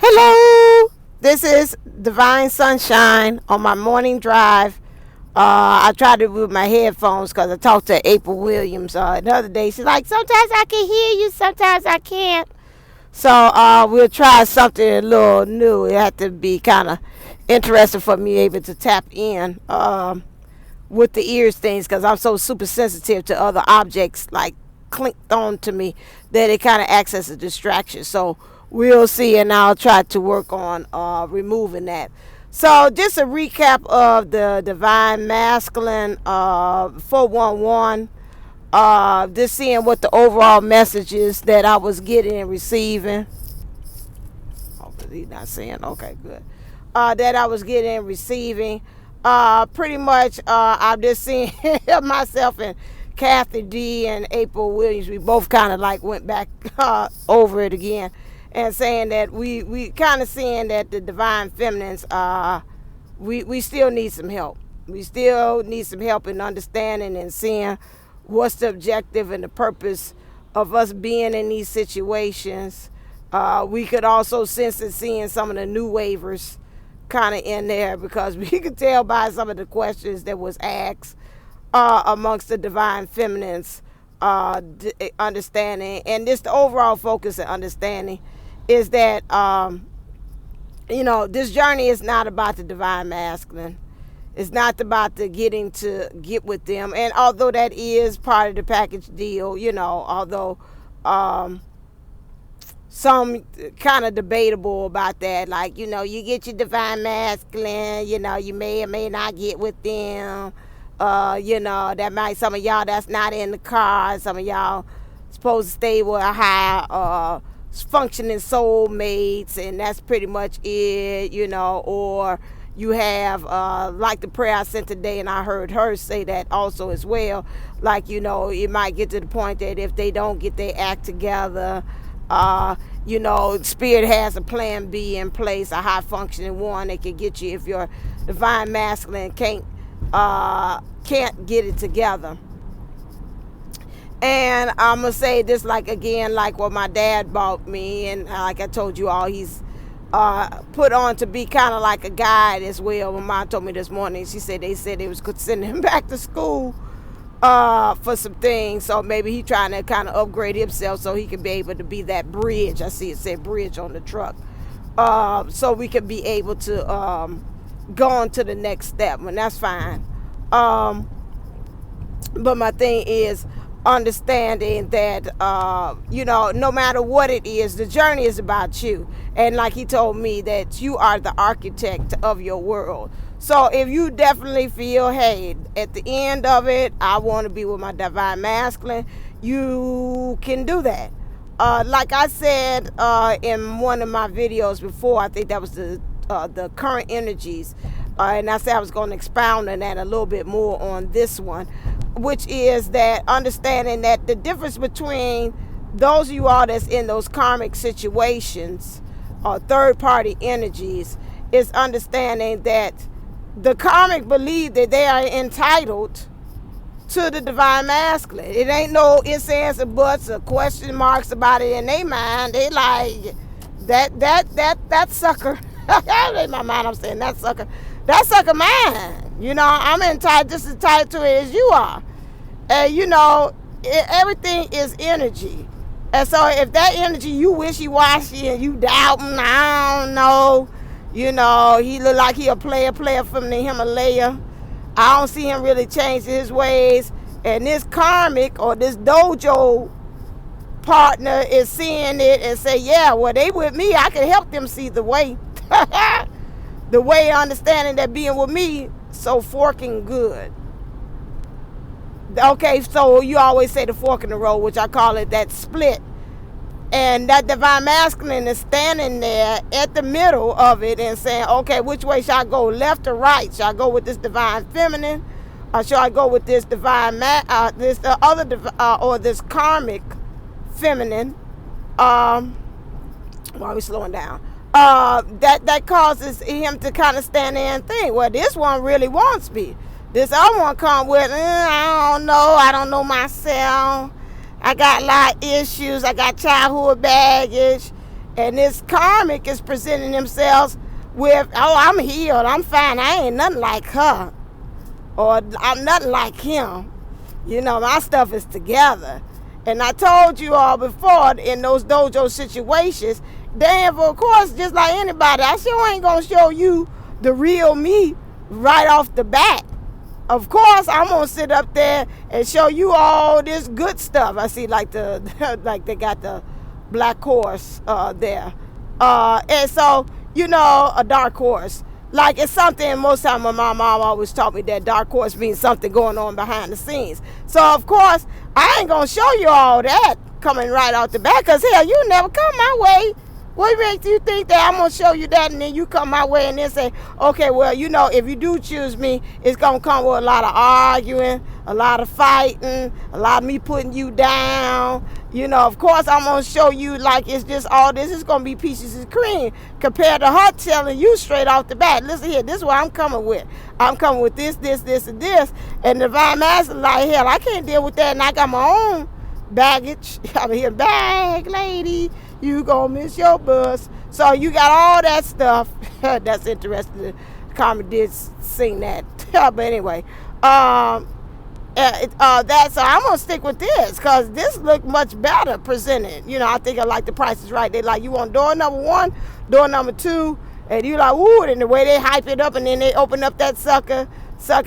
Hello, this is Divine Sunshine on my morning drive. I tried to move my headphones because I talked to April Williams the other day. She's like, sometimes I can hear you, sometimes I can't. So we'll try something a little new. It had to be kind of interesting for me able to tap in with the ears things because I'm so super sensitive to other objects like clinked on to me that it kind of acts as a distraction. So we'll see, and I'll try to work on removing that. So just a recap of the Divine Masculine 411. Just seeing what the overall message is that I was getting and receiving. Oh, but he's not saying, okay, good. That I was getting and receiving. Pretty much, I'm just seeing myself and Kathy D and April Williams. We both kind of like went back over it again. And saying that we kind of seeing that the divine feminines, we still need some help. We still need some help in understanding and seeing what's the objective and the purpose of us being in these situations. We could also sense and seeing some of the new waivers kind of in there because we could tell by some of the questions that was asked amongst the divine feminines, understanding. And this the overall focus and understanding is that, this journey is not about the divine masculine. It's not about the getting to get with them. And although that is part of the package deal, although some kind of debatable about that, like, you get your divine masculine, you may or may not get with them. That might, some of y'all that's not in the car, some of y'all supposed to stay with a high functioning soulmates, and that's pretty much it, or you have like the prayer I sent today, and I heard her say that also as well, like, it might get to the point that if they don't get their act together, Spirit has a plan B in place, a high functioning one that can get you if your divine masculine can't get it together. And I'm going to say this, like, again, like what my dad bought me. And like I told you all, he's put on to be kind of like a guide as well. When Mom told me this morning, she said they was sending him back to school for some things. So maybe he trying to kind of upgrade himself so he can be able to be that bridge. I see it said bridge on the truck. So we can be able to go on to the next step. And that's fine. But my thing is, understanding that no matter what it is, the journey is about you. And like he told me, that you are the architect of your world. So if you definitely feel, hey, at the end of it, I want to be with my divine masculine, you can do that. Like I said in one of my videos before, I think that was the current energies, and I said I was going to expound on that a little bit more on this one, which is that understanding that the difference between those of you all that's in those karmic situations or third-party energies is understanding that the karmic believe that they are entitled to the divine masculine. It ain't no ifs, ands, or buts or question marks about it in their mind. They like that sucker. In my mind, I'm saying that sucker mine. I'm entitled, just as entitled to it as you are. And everything is energy. And so if that energy, you wishy-washy and you doubting, I don't know, he look like he a player from the Himalaya. I don't see him really changing his ways. And this karmic or this dojo partner is seeing it and say, yeah, well, they with me. I can help them see the way. The way understanding that being with me, so forking good. Okay, so you always say the fork in the road, which I call it that split. And that divine masculine is standing there at the middle of it and saying, okay, which way should I go, left or right? Should I go with this divine feminine? Or should I go with this divine, this karmic feminine? Why are we slowing down? That causes him to kind of stand there and think, well, this one really wants me. This other one come with, I don't know myself. I got a lot of issues. I got childhood baggage. And this karmic is presenting themselves with, oh, I'm healed, I'm fine, I ain't nothing like her, or I'm nothing like him. You know, my stuff is together. And I told you all before, in those dojo situations, damn, of course, just like anybody, I sure ain't gonna show you the real me right off the bat. Of course, I'm gonna sit up there and show you all this good stuff. I see, like like they got the black horse there, and so, you know, a dark horse. Like, it's something, most time my mom always taught me that dark horse means something going on behind the scenes. So, of course, I ain't going to show you all that coming right out the back, because, hell, you never come my way. What makes you think that I'm going to show you that and then you come my way and then say, okay, well, you know, if you do choose me, it's going to come with a lot of arguing, a lot of fighting, a lot of me putting you down. You know, of course, I'm going to show you like it's just all this is going to be pieces of cream compared to her telling you straight off the bat. Listen here, this is what I'm coming with. I'm coming with this, this, this, and this. And the Divine Master like, hell, I can't deal with that, and I got my own baggage. I'm here, bag lady, you gonna miss your bus. So you got all that stuff. That's interesting. Carmen did sing that. But anyway, that, so I'm gonna stick with this because this looked much better presented. You know, I think I like the Price is Right. They like, you want door number 1, door number 2, and you like, ooh, and the way they hype it up, and then they open up that sucker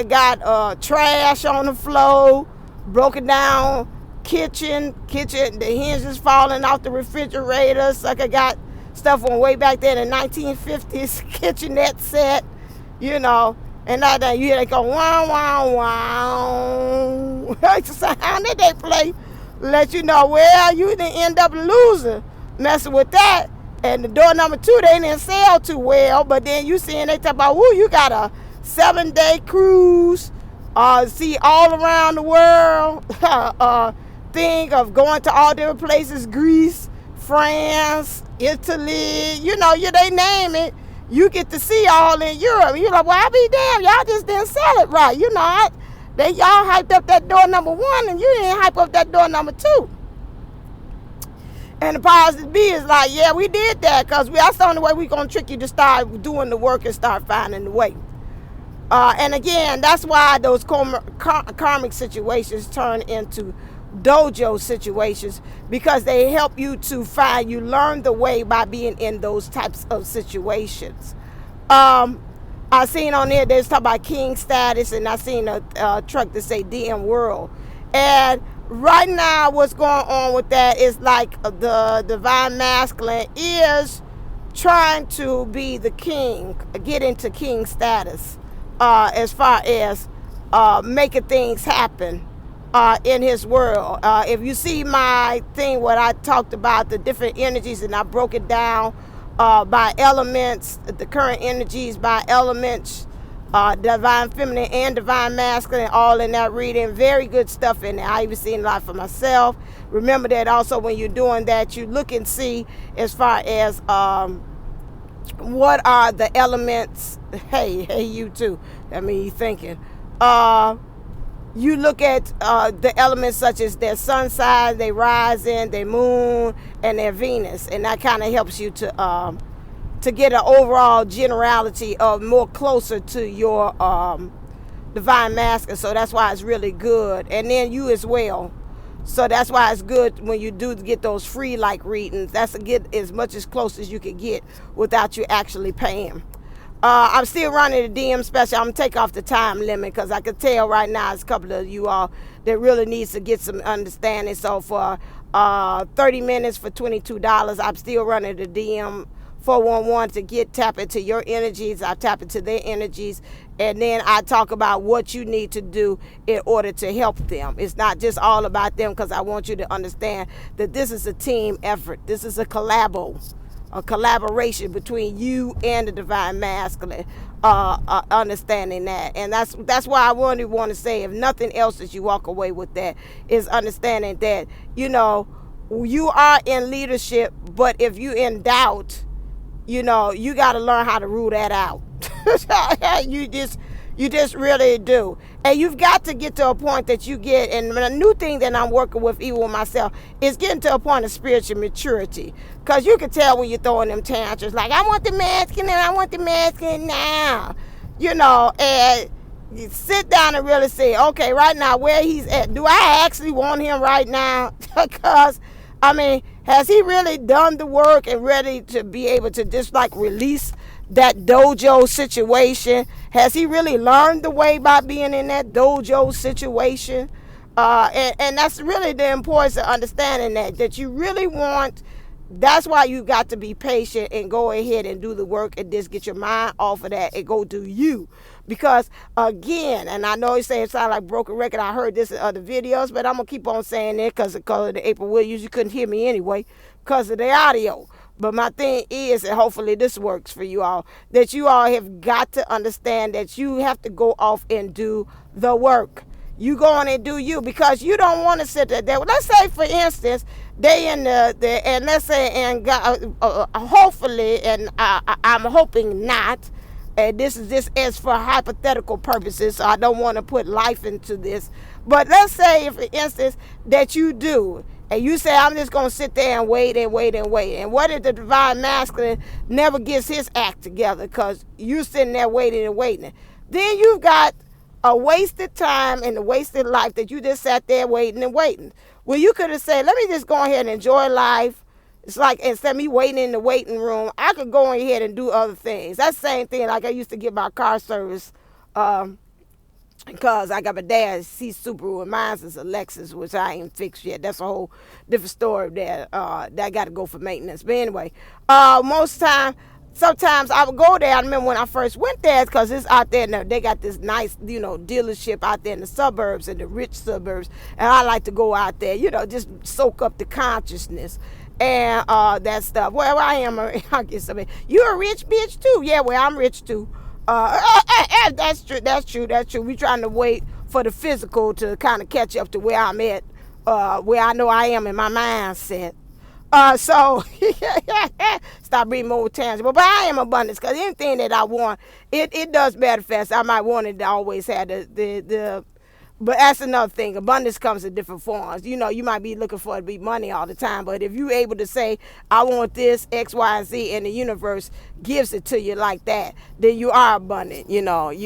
got trash on the floor, broken down kitchen, the hinges falling off the refrigerator. Sucker got stuff on way back there in the 1950s kitchenette set, you know. And now that you hear they go, wow, wow, wow. That's the sound that they play. Let you know, well, you didn't end up a loser messing with that. And the door number 2, they didn't sell too well. But then you seeing they talk about, woo, you got a 7-day cruise. See all around the world. Thing of going to all different places, Greece, France, Italy. You know, they name it. You get to see all in Europe. You're like, well, I'll be damned. Y'all just didn't sell it right. You know, y'all hyped up that door number 1 and you didn't hype up that door number 2. And the powers that be is like, yeah, we did that because that's the only way we're going to trick you to start doing the work and start finding the way. And again, that's why those karmic situations turn into dojo situations, because they help you to you learn the way by being in those types of situations. I seen on there, they talk about king status, and I seen a truck that say DM World. And right now, what's going on with that is like the Divine Masculine is trying to be the king, get into king status, as far as making things happen in his world. If you see my thing, what I talked about, the different energies, and I broke it down by elements, the current energies by elements, divine feminine and divine masculine, all in that reading. Very good stuff in there. I even seen a lot for myself. Remember that also when you're doing that, you look and see as far as what are the elements. Hey, you too. I mean, you thinking. You look at the elements such as their sun sign, their rising, their moon, and their Venus, and that kind of helps you to get an overall generality of more closer to your divine masculine. So that's why it's really good, and then you as well. So that's why it's good when you do get those free like readings. That's to get as much as close as you can get without you actually paying. I'm still running the DM special. I'm going to take off the time limit because I can tell right now there's a couple of you all that really needs to get some understanding. So for 30 minutes for $22, I'm still running the DM 411 to tap into your energies. I tap into their energies. And then I talk about what you need to do in order to help them. It's not just all about them, because I want you to understand that this is a team effort. This is a collaboration between you and the divine masculine, understanding that. And that's why I want to say, if nothing else, that you walk away with that, is understanding that, you know, you are in leadership, but if you in doubt, you know, you got to learn how to rule that out. You just really do. And you've got to get to a point that you get, and a new thing that I'm working with, even with myself, is getting to a point of spiritual maturity. Because you can tell when you're throwing them tantrums, like, I want the masculine, I want the masculine now. And you sit down and really say, okay, right now, where he's at, do I actually want him right now? Because, has he really done the work and ready to be able to just like release that dojo situation? Has he really learned the way by being in that dojo situation? And that's really the importance of understanding that you really want. That's why you got to be patient and go ahead and do the work and just get your mind off of that and go do you. Because again, and I know you say it sounds like broken record, I heard this in other videos, but I'm going to keep on saying it because of the April Williams. You couldn't hear me anyway because of the audio. But my thing is, and hopefully this works for you all, that you all have got to understand that you have to go off and do the work. You go on and do you, because you don't want to sit there. Let's say, for instance, they in the and let's say, and hopefully, and I'm hoping not, and this is just as for hypothetical purposes, so I don't want to put life into this. But let's say, for instance, that you do, and you say, I'm just going to sit there and wait and wait and wait. And what if the divine masculine never gets his act together because you're sitting there waiting and waiting? Then you've got a wasted time and a wasted life that you just sat there waiting and waiting. Well, you could have said, let me just go ahead and enjoy life. It's like, instead of me waiting in the waiting room, I could go ahead and do other things. That's the same thing like I used to get my car service because I got my dad's Subaru, and mine is a Lexus, which I ain't fixed yet. That's a whole different story that I got to go for maintenance. But anyway, sometimes I would go there. I remember when I first went there, because it's out there now. They got this nice, dealership out there in the suburbs, in the rich suburbs. And I like to go out there, just soak up the consciousness and that stuff. Well, I am. I guess you're a rich bitch too. Yeah, well, I'm rich too. That's true. We trying to wait for the physical to kind of catch up to where I'm at, where I know I am in my mindset. So stop being more tangible. But I am abundance, because anything that I want, it does manifest. I might want it to always have the but that's another thing. Abundance comes in different forms. You might be looking for it to be money all the time, but if you're able to say, I want this, X, Y, and Z, and the universe gives it to you like that, then you are abundant. You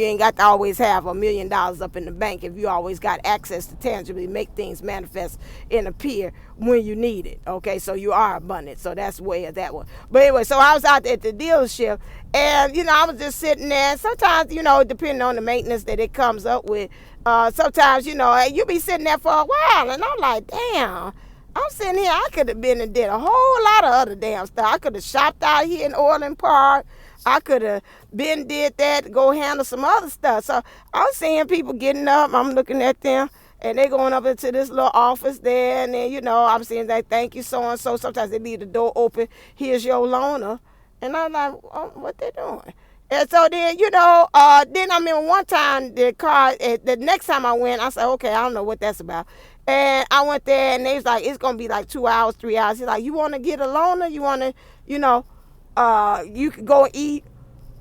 ain't got to always have $1 million up in the bank if you always got access to tangibly make things manifest and appear when you need it. Okay, so you are abundant. So that's way of that one. But anyway, so I was out there at the dealership, and I was just sitting there. Sometimes, depending on the maintenance that it comes up with, sometimes, you be sitting there for a while, and I'm like, damn, I'm sitting here, I could have been and did a whole lot of other damn stuff. I could have shopped out here in Orland Park. I could have been did that, go handle some other stuff. So I'm seeing people getting up, I'm looking at them, and they going up into this little office there, and then, I'm seeing that, thank you, so-and-so. Sometimes they leave the door open, here's your loaner. And I'm like, oh, what they doing? And so then, then I remember one time the next time I went, I said, okay, I don't know what that's about. And I went there, and they was like, it's going to be like 2 hours, 3 hours. He's like, you want to get a loaner? You want to, you could go eat.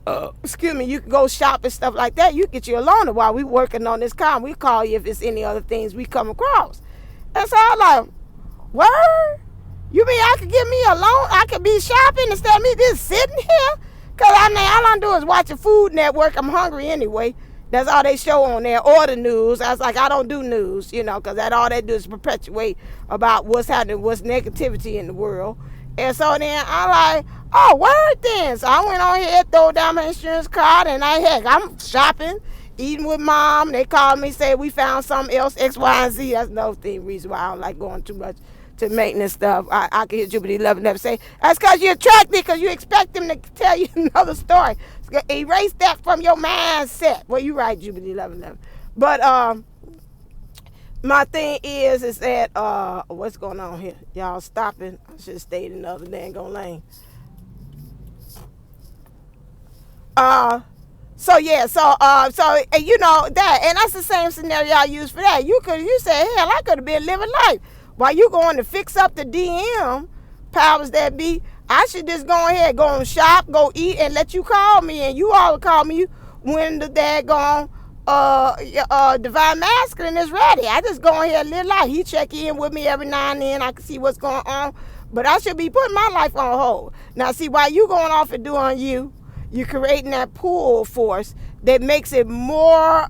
You could go shop and stuff like that. You get you a loaner while we working on this car. We call you if it's any other things we come across. And so I'm like, word? You mean I could get me a loan? I could be shopping instead of me just sitting here? Because all I do is watch a Food Network. I'm hungry anyway. That's all they show on there, or the news. I was like, I don't do news, because all they do is perpetuate about what's happening, what's negativity in the world. And so then I'm like, oh, word then. So I went on here, throw down my insurance card, and I'm shopping, eating with mom. They called me, say we found something else, X, Y, and Z. That's another reason why I don't like going too much to maintenance stuff. I can hear Jubilee 11 say, that's because you're attracted, because you expect them to tell you another story. Erase that from your mindset. Well, you're right, Jubilee 11. But my thing is that what's going on here? Y'all stopping? I should have stayed in the other dang lane. So that, and that's the same scenario I use for that. You say, hell, I could have been living life. While you going to fix up the DM, powers that be, I should just go ahead, go and shop, go eat, and let you call me. And you all call me when the daggone divine masculine is ready. I just go ahead and live life. He check in with me every now and then. I can see what's going on. But I should be putting my life on hold. Now, see, while you going off and doing you're creating that pull force that makes it more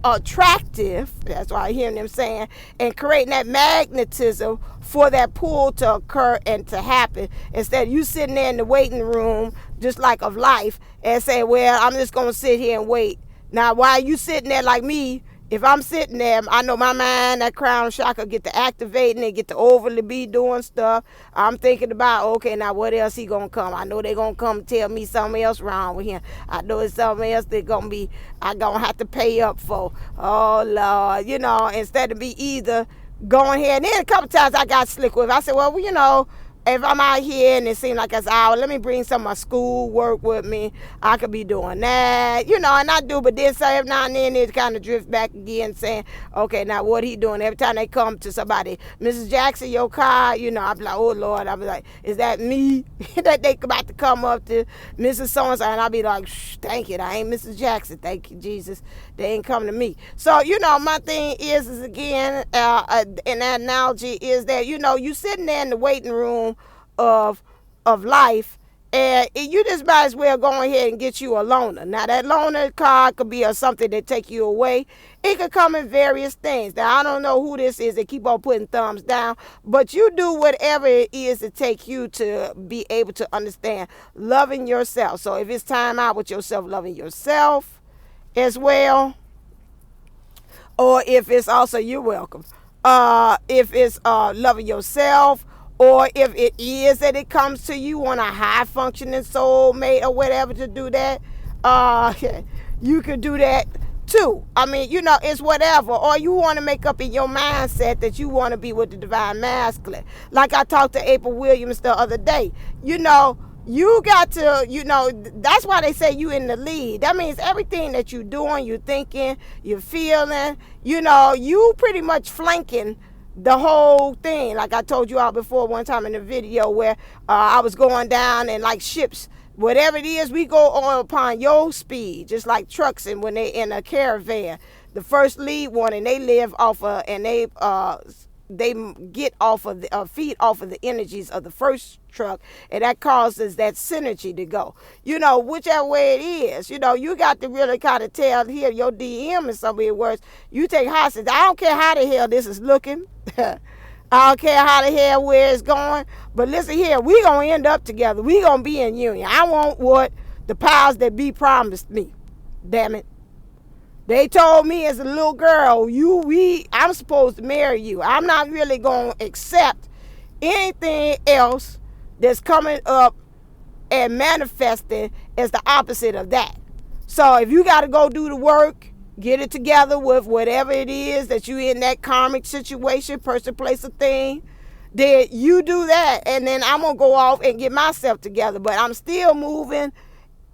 attractive. That's why I hear them saying, and creating that magnetism for that pull to occur and to happen. Instead of you sitting there in the waiting room, just like of life, and say, well, I'm just going to sit here and wait. Now, while you sitting there like me, if I'm sitting there, I know my mind, that crown chakra, get to activating and get to overly be doing stuff. I'm thinking about, okay, now what else he gonna come? I know they gonna come tell me something else wrong with him. I know it's something else I gonna have to pay up for. Oh Lord, instead of be either going here. And then a couple times I got slick with it. I said, well, if I'm out here and it seems like it's hour, let me bring some of my school work with me. I could be doing that, and I do. But then so every now and then it kind of drifts back again saying, okay, now what he doing? Every time they come to somebody, Mrs. Jackson, your car, I'm like, oh Lord, I'll be like, is that me? That they about to come up to Mrs. So-and-so, and I'll be like, shh, thank you, I ain't Mrs. Jackson, thank you, Jesus. They ain't come to me. So, my thing is again, and that analogy is that, you sitting there in the waiting room of life, and you just might as well go ahead and get you a loaner. Now that loaner card could be something that take you away. It could come in various things. Now I don't know who this is that keep on putting thumbs down, but you do whatever it is to take you to be able to understand loving yourself. So if it's time out with yourself, loving yourself as well, or if it's also, you're welcome, if it's loving yourself, or if it is that it comes to you on a high functioning soulmate or whatever to do that, you could do that too. I mean, it's whatever. Or you want to make up in your mindset that you want to be with the divine masculine. Like I talked to April Williams the other day. You got to, that's why they say you in the lead. That means everything that you're doing, you're thinking, you're feeling, you pretty much flanking the whole thing. Like I told you all before one time in the video where I was going down and like ships, whatever it is, we go on upon your speed, just like trucks and when they in a caravan. The first lead one, and they live off of, and they get off of feed off of the energies of the first truck, and that causes that synergy to go. Whichever way it is, you got to really kind of tell here your DM in some weird words. You take hostage. I don't care how the hell this is looking. I don't care how the hell where it's going. But listen here, we gonna end up together. We gonna be in union. I want what the powers that be promised me. Damn it. They told me as a little girl, I'm supposed to marry you. I'm not really going to accept anything else that's coming up and manifesting as the opposite of that. So if you got to go do the work, get it together with whatever it is that you in that karmic situation, person, place, or thing, then you do that. And then I'm going to go off and get myself together. But I'm still moving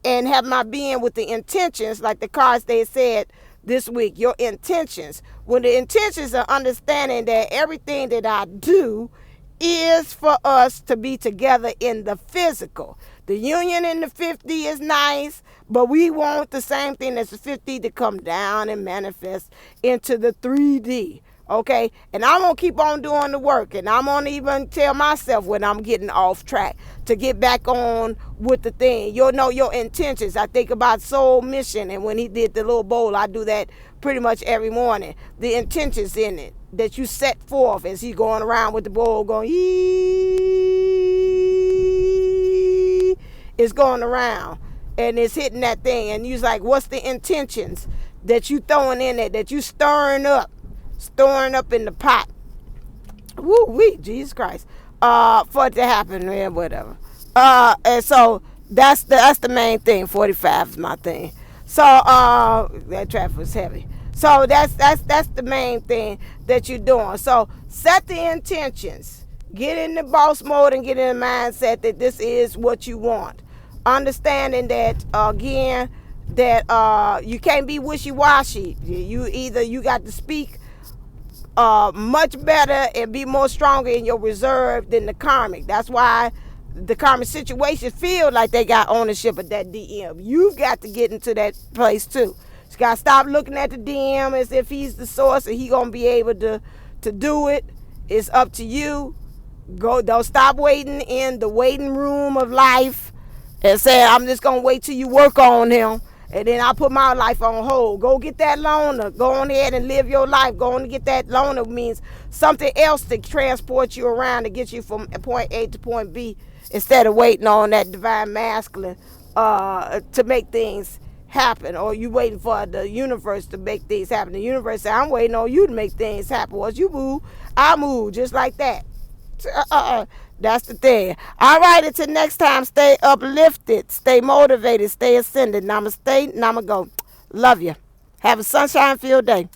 and have my being with the intentions, like the cards they said this week, your intentions. When the intentions are understanding that everything that I do is for us to be together in the physical. The union in the 50 is nice, but we want the same thing as the 50 to come down and manifest into the 3D. Okay, and I'm going to keep on doing the work, and I'm going to even tell myself when I'm getting off track to get back on with the thing. You'll know your intentions. I think about soul mission, and when he did the little bowl, I do that pretty much every morning. The intentions in it that you set forth as he going around with the bowl going, ee, it's going around, and it's hitting that thing, and you're like, what's the intentions that you throwing in it, that you stirring up in the pot? Woo-wee, Jesus Christ. For it to happen, man, whatever. And so that's the main thing. 45 is my thing. So that traffic was heavy. So that's the main thing that you're doing. So set the intentions. Get in the boss mode and get in the mindset that this is what you want. Understanding that again, that you can't be wishy-washy. You got to speak much better and be more stronger in your reserve than the karmic. That's why the karmic situations feel like they got ownership of that DM. You've got to get into that place too. You gotta stop looking at the DM as if he's the source and he gonna be able to do it. It's up to you. Don't stop waiting in the waiting room of life and say, I'm just gonna wait till you work on him and then I'll put my life on hold. Go get that loaner. Go on ahead and live your life. Go on and get that loaner means something else to transport you around to get you from point A to point B instead of waiting on that divine masculine to make things happen, or you waiting for the universe to make things happen. The universe say, I'm waiting on you to make things happen. Once you move, I move, just like that. That's the thing. All right, until next time, stay uplifted, stay motivated, stay ascended. Namaste, namago. Love you. Have a sunshine-filled day.